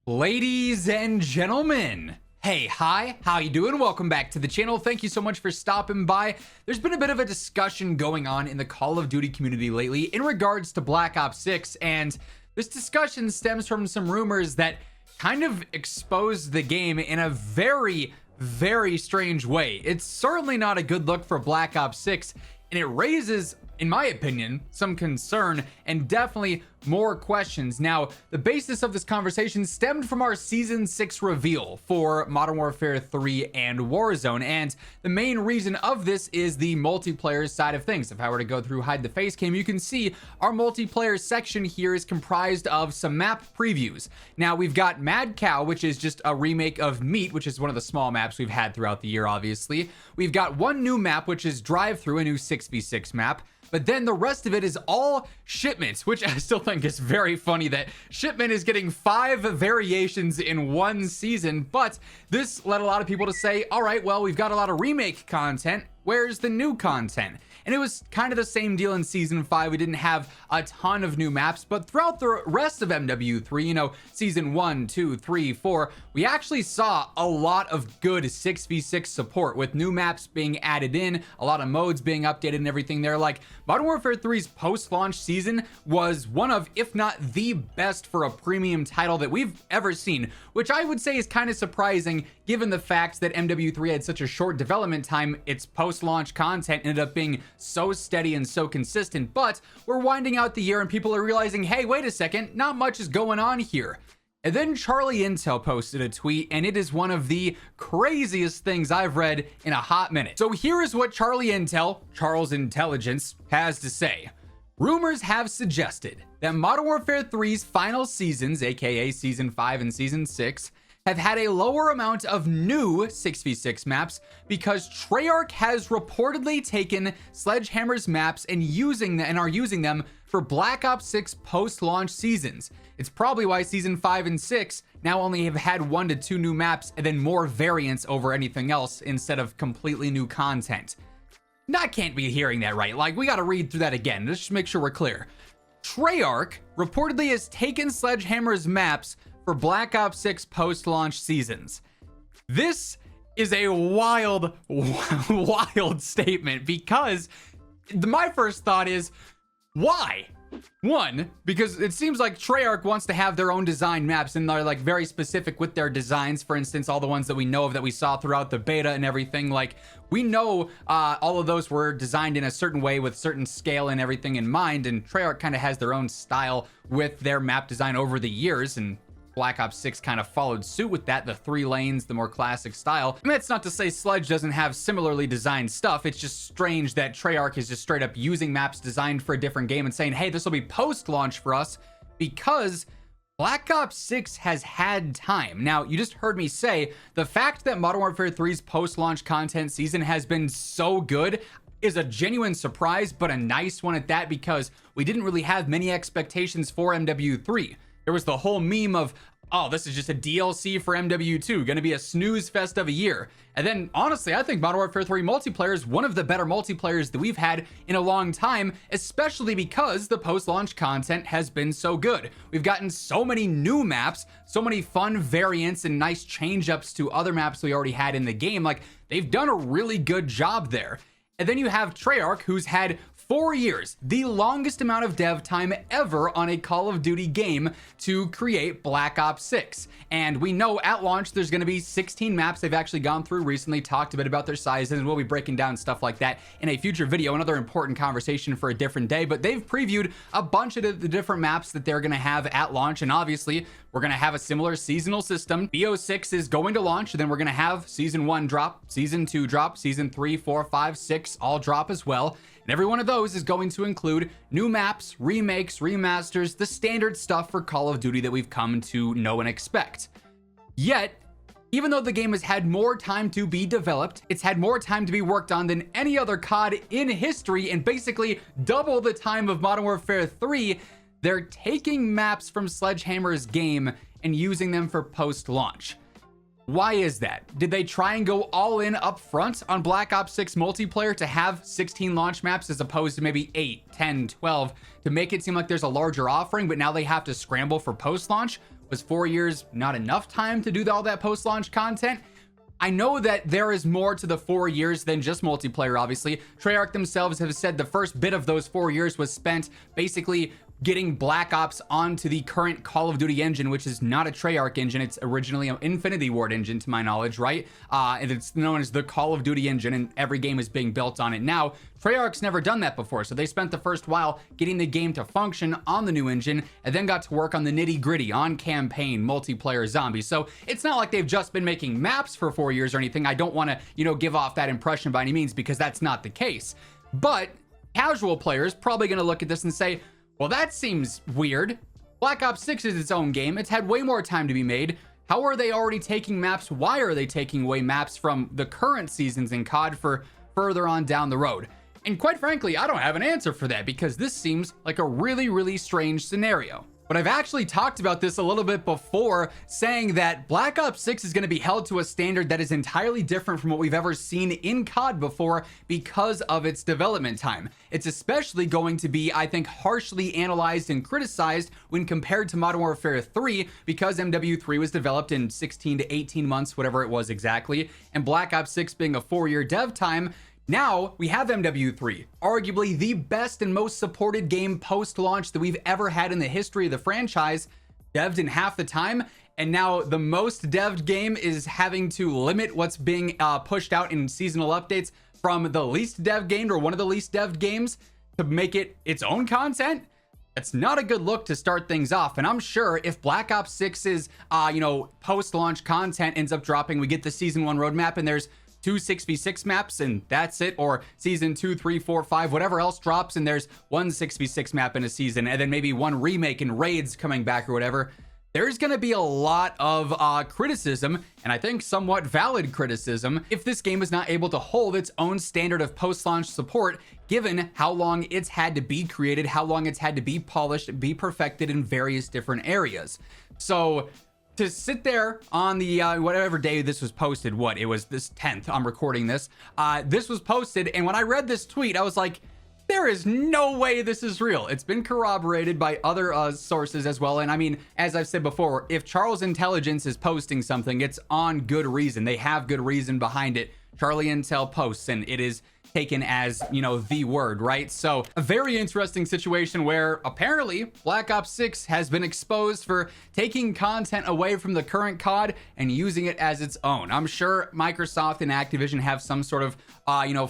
Ladies and gentlemen, hey, hi, how you doing? Welcome back to the channel. Thank you so much for stopping by. There's been a bit of a discussion going on in the Call of Duty community lately in regards to Black Ops 6, and this discussion stems from some rumors that kind of exposed the game in a very strange way. It's certainly not a good look for Black Ops 6, and it raises, in my opinion, some concern and definitely more questions. Now, the basis of this conversation stemmed from our Season 6 reveal for Modern Warfare 3 and Warzone, and the main reason of this is the multiplayer side of things. If I were to go through Hide the Face Cam, you can see our multiplayer section here is comprised of some map previews. Now, we've got Mad Cow, which is just a remake of Meat, which is one of the small maps we've had throughout the year, obviously. We've got one new map, which is Drive-Thru, a new 6v6 map. But then the rest of it is all Shipments, which I still think is very funny that Shipment is getting 5 variations in one season. But this led a lot of people to say, all right, well, we've got a lot of remake content. Where's the new content? And it was kind of the same deal in Season 5. We didn't have a ton of new maps, but throughout the rest of MW3, you know, Season 1, 2, 3, 4, we actually saw a lot of good 6v6 support with new maps being added in, a lot of modes being updated and everything there. Like, Modern Warfare 3's post-launch season was one of, if not the best for a premium title that we've ever seen, which I would say is kind of surprising given the fact that MW3 had such a short development time. Its post-launch content ended up being so steady and so consistent, but we're winding out the year and people are realizing, hey, wait a second, not much is going on here. And then Charlie Intel posted a tweet, and it is one of the craziest things I've read in a hot minute. So here is what Charlie Intel, Charles Intelligence, has to say. Rumors have suggested that Modern Warfare 3's final seasons, aka Season 5 and Season 6, have had a lower amount of new 6v6 maps because Treyarch has reportedly taken Sledgehammer's maps and are using them for Black Ops 6 post-launch seasons. It's probably why Season 5 and 6 now only have had 1 to 2 new maps and then more variants over anything else instead of completely new content. I can't be hearing that right. Like, we gotta read through that again. Let's just make sure we're clear. Treyarch reportedly has taken Sledgehammer's maps for Black Ops 6 post-launch seasons. This is a wild statement because my first thought is, why? One, because it seems like Treyarch wants to have their own design maps and they're like very specific with their designs. For instance, all the ones that we know of that we saw throughout the beta and everything, like we know all of those were designed in a certain way with certain scale and everything in mind, and Treyarch kind of has their own style with their map design over the years, and Black Ops 6 kind of followed suit with that, the 3 lanes, the more classic style. And that's not to say Sledge doesn't have similarly designed stuff. It's just strange that Treyarch is just straight up using maps designed for a different game and saying, hey, this will be post-launch for us, because Black Ops 6 has had time. Now, you just heard me say the fact that Modern Warfare 3's post-launch content season has been so good is a genuine surprise, but a nice one at that, because we didn't really have many expectations for MW3. There was the whole meme of, oh, this is just a DLC for MW2, gonna be a snooze fest of a year. And then, honestly, I think Modern Warfare 3 multiplayer is one of the better multiplayers that we've had in a long time, especially because the post-launch content has been so good. We've gotten so many new maps, so many fun variants and nice change-ups to other maps we already had in the game. Like, they've done a really good job there. And then you have Treyarch, who's had 4 years, the longest amount of dev time ever on a Call of Duty game, to create Black Ops 6. And we know at launch there's going to be 16 maps. They've actually gone through recently, talked a bit about their sizes, and we'll be breaking down stuff like that in a future video, another important conversation for a different day. But they've previewed a bunch of the different maps that they're going to have at launch, and obviously we're going to have a similar seasonal system. BO6 is going to launch, and then we're going to have Season 1 drop, Season 2 drop, Season 3, 4, 5, 6 all drop as well. And every one of those is going to include new maps, remakes, remasters, the standard stuff for Call of Duty that we've come to know and expect. Yet, even though the game has had more time to be developed, it's had more time to be worked on than any other COD in history, and basically double the time of Modern Warfare 3, they're taking maps from Sledgehammer's game and using them for post-launch. Why is that? Did they try and go all in up front on Black Ops 6 multiplayer to have 16 launch maps as opposed to maybe 8, 10, 12 to make it seem like there's a larger offering, but now they have to scramble for post-launch? Was 4 years not enough time to do all that post-launch content? I know that there is more to the 4 years than just multiplayer, obviously. Treyarch themselves have said the first bit of those 4 years was spent basically getting Black Ops onto the current Call of Duty engine, which is not a Treyarch engine. It's originally an Infinity Ward engine, to my knowledge, right? And it's known as the Call of Duty engine, and every game is being built on it now. Treyarch's never done that before, so they spent the first while getting the game to function on the new engine, and then got to work on the nitty-gritty, on campaign, multiplayer, zombies. So it's not like they've just been making maps for 4 years or anything. I don't want to, give off that impression by any means, because that's not the case. But casual players probably going to look at this and say, well, that seems weird. Black Ops 6 is its own game. It's had way more time to be made. How are they already taking maps? Why are they taking away maps from the current seasons in COD for further on down the road? And quite frankly, I don't have an answer for that, because this seems like a really, really strange scenario. But I've actually talked about this a little bit before, saying that Black Ops 6 is going to be held to a standard that is entirely different from what we've ever seen in COD before because of its development time. It's especially going to be, I think, harshly analyzed and criticized when compared to Modern Warfare 3, because MW3 was developed in 16 to 18 months, whatever it was exactly, and Black Ops 6 being a 4-year dev time. Now we have MW3, arguably the best and most supported game post-launch that we've ever had in the history of the franchise, devved in half the time, and now the most devved game is having to limit what's being pushed out in seasonal updates from the least devved game, or one of the least devved games, to make it its own content. It's not a good look to start things off, and I'm sure if Black Ops 6's post-launch content ends up dropping, we get the Season 1 roadmap, and there's 2 6v6 maps and that's it, or season 2, 3, 4, 5, whatever else drops, and there's 1 6v6 map in a season, and then maybe 1 remake and raids coming back or whatever, there's going to be a lot of criticism, and I think somewhat valid criticism, if this game is not able to hold its own standard of post-launch support, given how long it's had to be created, how long it's had to be polished, be perfected in various different areas. So to sit there on the whatever day this was posted, it was this 10th, I'm recording this, this was posted, and when I read this tweet, I was like, there is no way this is real. It's been corroborated by other sources as well, and I mean, as I've said before, if Charles Intelligence is posting something, it's on good reason. They have good reason behind it. Charlie Intel posts, and it is taken as, the word, right? So a very interesting situation where apparently Black Ops 6 has been exposed for taking content away from the current COD and using it as its own. I'm sure Microsoft and Activision have some sort of,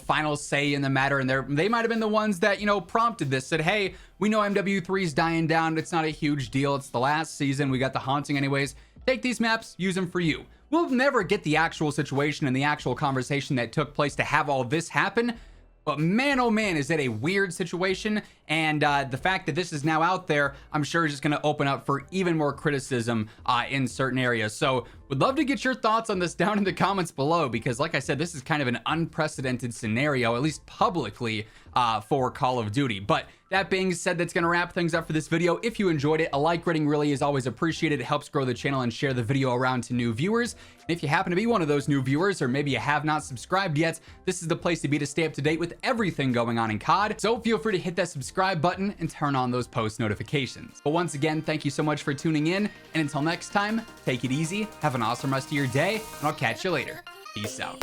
final say in the matter, and they might have been the ones that, prompted this, said, hey, we know MW3's dying down. It's not a huge deal. It's the last season. We got the haunting anyways. Take these maps, use them for you. We'll never get the actual situation and the actual conversation that took place to have all this happen, but man, oh man, is it a weird situation, and the fact that this is now out there, I'm sure is just going to open up for even more criticism in certain areas. So would love to get your thoughts on this down in the comments below, because like I said, this is kind of an unprecedented scenario, at least publicly, for Call of Duty. But that being said, that's going to wrap things up for this video. If you enjoyed it, a like rating really is always appreciated. It helps grow the channel and share the video around to new viewers. And if you happen to be one of those new viewers, or maybe you have not subscribed yet, this is the place to be to stay up to date with everything going on in COD. So feel free to hit that subscribe button and turn on those post notifications. But once again, thank you so much for tuning in. And until next time, take it easy, have an awesome rest of your day, and I'll catch you later. Peace out.